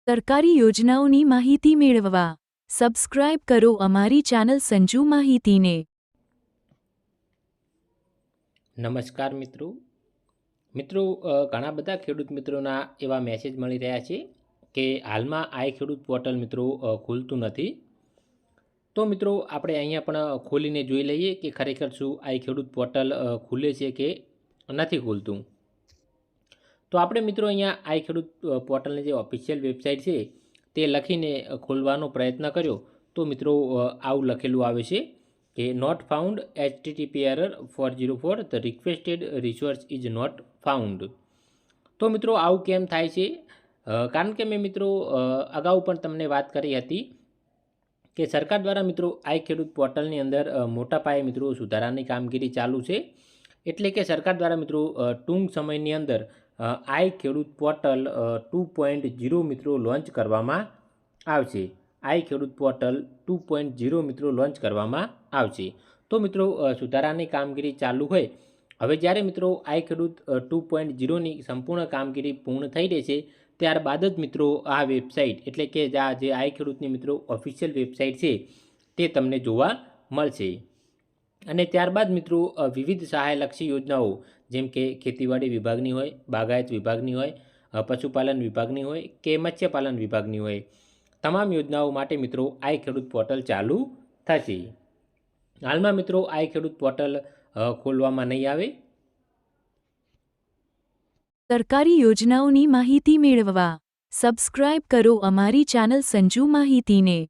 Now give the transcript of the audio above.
સરકારી યોજનાઓની માહિતી મેળવવા સબસ્ક્રાઇબ કરો અમારી ચેનલ સંજુ માહિતીને। નમસ્કાર મિત્રો મિત્રો ઘણા બધા ખેડૂત મિત્રોના એવા મેસેજ મળી રહ્યા છે કે હાલમાં આઈ ખેડૂત પોર્ટલ મિત્રો ખુલતું નથી। તો મિત્રો આપણે અહીંયા પણ ખોલીને જોઈ લઈએ કે ખરેખર શું આઈ ખેડૂત પોર્ટલ ખુલે છે કે નથી ખુલતું। તો આપણે મિત્રો અહીંયા આઈ ખેડૂત પોર્ટલની જે ઓફિશિયલ વેબસાઇટ છે તે લખીને ખોલવાનો પ્રયત્ન કર્યો તો મિત્રો આવું લખેલું આવે છે કે not found HTTP error 404 the requested resource is not found. તો મિત્રો આવું કેમ થાય છે? કારણ કે મેં મિત્રો અગાઉ પણ તમને વાત કરી હતી કે સરકાર દ્વારા મિત્રો આઈ ખેડૂત પોર્ટલની અંદર મોટા પાયે મિત્રો સુધારાની કામગીરી ચાલુ છે। એટલે કે સરકાર દ્વારા મિત્રો ટૂંક સમયની અંદર આઈ ખેડૂત પોર્ટલ 2.0 મિત્રો લોન્ચ કરવામાં આવશે। આઈ ખેડૂત પોર્ટલ 2.0 મિત્રો લોન્ચ કરવામાં આવશે। તો મિત્રો સુધારાની કામગીરી ચાલુ હોય, હવે જ્યારે મિત્રો આઈ ખેડૂત 2.0ની સંપૂર્ણ કામગીરી પૂર્ણ થઈ રહેશે ત્યારબાદ જ મિત્રો આ વેબસાઇટ એટલે કે જે આઈ ખેડૂતની મિત્રો ઓફિશિયલ વેબસાઇટ છે તે તમને જોવા મળશે। અને ત્યારબાદ મિત્રો વિવિધ સહાયલક્ષી યોજનાઓ જેમ કે ખેતીવાડી વિભાગની હોય, બાગાયત વિભાગની હોય, પશુપાલન વિભાગની હોય કે મત્સ્યપાલન વિભાગની હોય, તમામ યોજનાઓ માટે મિત્રો આઈ ખેડૂત પોર્ટલ ચાલુ થશે। હાલમાં મિત્રો આઈ ખેડૂત પોર્ટલ ખોલવામાં નહીં આવે। સરકારી યોજનાઓની માહિતી મેળવવા સબસ્ક્રાઇબ કરો અમારી ચેનલ સંજુ માહિતીને।